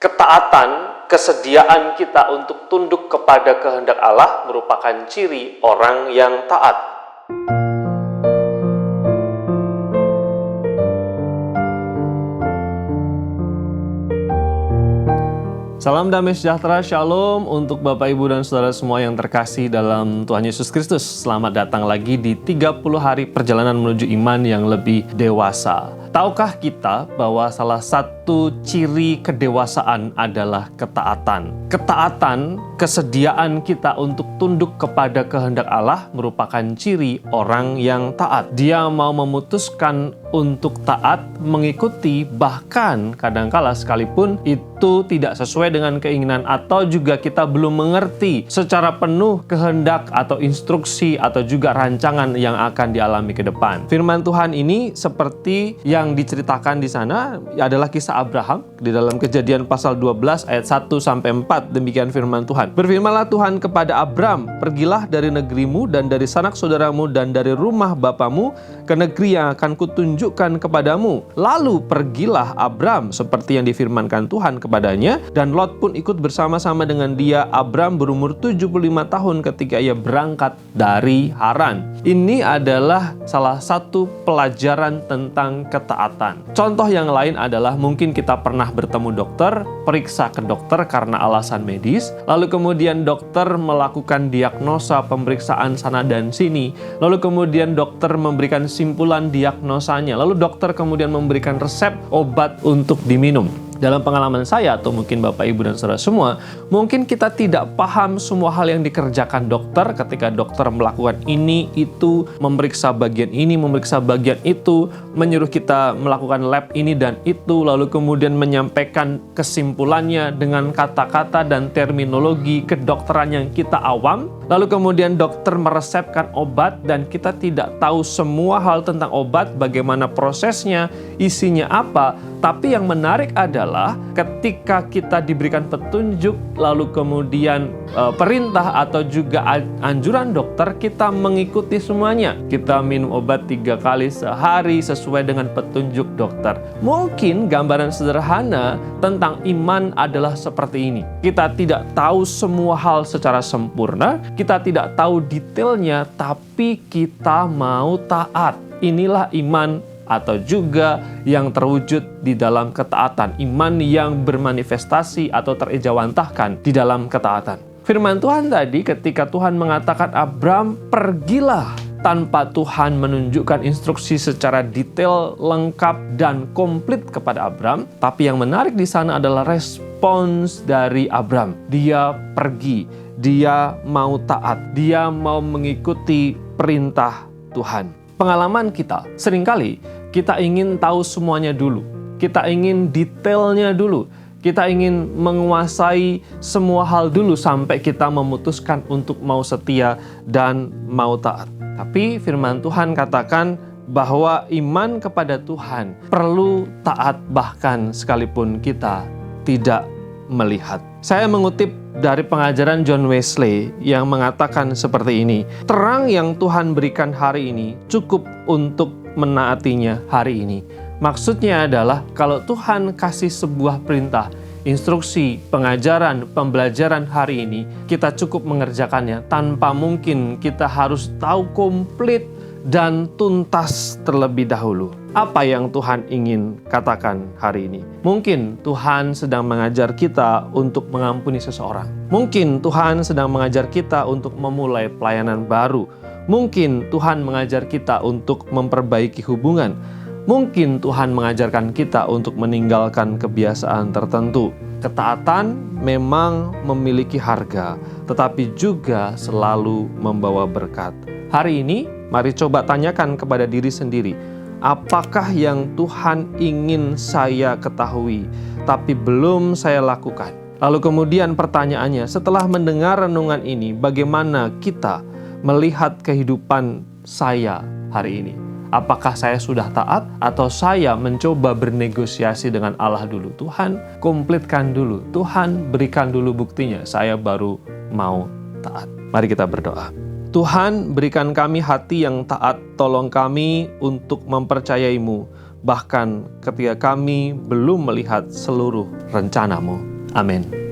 Ketaatan, kesediaan kita untuk tunduk kepada kehendak Allah merupakan ciri orang yang taat. Salam damai sejahtera, shalom untuk Bapak, Ibu, dan Saudara semua yang terkasih dalam Tuhan Yesus Kristus. Selamat datang lagi di 30 hari perjalanan menuju iman yang lebih dewasa. Tahukah kita bahwa salah satu ciri kedewasaan adalah ketaatan? Ketaatan, kesediaan kita untuk tunduk kepada kehendak Allah merupakan ciri orang yang taat. Dia mau memutuskan untuk taat, mengikuti, bahkan kadangkala sekalipun itu tidak sesuai dengan keinginan atau juga kita belum mengerti secara penuh kehendak atau instruksi atau juga rancangan yang akan dialami ke depan. Firman Tuhan ini seperti yang diceritakan di sana adalah kisah Abraham di dalam Kejadian pasal 12 ayat 1 sampai 4. Demikian firman Tuhan. Berfirmanlah Tuhan kepada Abram, "Pergilah dari negerimu dan dari sanak saudaramu dan dari rumah bapamu ke negeri yang akan kutunjukkan kepadamu." Lalu pergilah Abram seperti yang difirmankan Tuhan kepadanya, dan Lot pun ikut bersama-sama dengan dia. Abram berumur 75 tahun ketika ia berangkat dari Haran. Ini adalah salah satu pelajaran tentang ketaatan. Contoh yang lain adalah mungkin kita pernah bertemu dokter, periksa ke dokter karena alasan medis, lalu kemudian dokter melakukan diagnosa, pemeriksaan sana dan sini, lalu kemudian dokter memberikan simpulan diagnosanya, lalu dokter kemudian memberikan resep obat untuk diminum. Dalam pengalaman saya atau mungkin Bapak, Ibu, dan Saudara semua, mungkin kita tidak paham semua hal yang dikerjakan dokter ketika dokter melakukan ini, itu, memeriksa bagian ini, memeriksa bagian itu, menyuruh kita melakukan lab ini dan itu, lalu kemudian menyampaikan kesimpulannya dengan kata-kata dan terminologi kedokteran yang kita awam, lalu kemudian dokter meresepkan obat dan kita tidak tahu semua hal tentang obat, bagaimana prosesnya, isinya apa. Tapi yang menarik adalah ketika kita diberikan petunjuk, lalu kemudian perintah atau juga anjuran dokter, kita mengikuti semuanya. Kita minum obat 3 kali sehari sesuai dengan petunjuk dokter. Mungkin gambaran sederhana tentang iman adalah seperti ini. Kita tidak tahu semua hal secara sempurna, kita tidak tahu detailnya, tapi kita mau taat. Inilah iman atau juga yang terwujud di dalam ketaatan. Iman yang bermanifestasi atau terejawantahkan di dalam ketaatan. Firman Tuhan tadi ketika Tuhan mengatakan Abram, "Pergilah," tanpa Tuhan menunjukkan instruksi secara detail, lengkap, dan komplit kepada Abram. Tapi yang menarik di sana adalah respons dari Abram. Dia pergi, dia mau taat, dia mau mengikuti perintah Tuhan. Pengalaman kita, seringkali kita ingin tahu semuanya dulu. Kita ingin detailnya dulu. Kita ingin menguasai semua hal dulu sampai kita memutuskan untuk mau setia dan mau taat. Tapi firman Tuhan katakan bahwa iman kepada Tuhan perlu taat bahkan sekalipun kita tidak melihat. Saya mengutip dari pengajaran John Wesley yang mengatakan seperti ini, "Terang yang Tuhan berikan hari ini cukup untuk menaatinya hari ini." Maksudnya adalah kalau Tuhan kasih sebuah perintah, instruksi, pengajaran, pembelajaran hari ini, kita cukup mengerjakannya tanpa mungkin kita harus tahu komplit dan tuntas terlebih dahulu. Apa yang Tuhan ingin katakan hari ini? Mungkin Tuhan sedang mengajar kita untuk mengampuni seseorang. Mungkin Tuhan sedang mengajar kita untuk memulai pelayanan baru. Mungkin Tuhan mengajar kita untuk memperbaiki hubungan. Mungkin Tuhan mengajarkan kita untuk meninggalkan kebiasaan tertentu. Ketaatan memang memiliki harga, tetapi juga selalu membawa berkat. Hari ini, mari coba tanyakan kepada diri sendiri, apakah yang Tuhan ingin saya ketahui, tapi belum saya lakukan? Lalu kemudian pertanyaannya, setelah mendengar renungan ini, bagaimana kita melihat kehidupan saya hari ini? Apakah saya sudah taat atau saya mencoba bernegosiasi dengan Allah dulu? Tuhan, komplitkan dulu. Tuhan, berikan dulu buktinya. Saya baru mau taat. Mari kita berdoa. Tuhan, berikan kami hati yang taat. Tolong kami untuk mempercayai-Mu, bahkan ketika kami belum melihat seluruh rencana-Mu. Amin.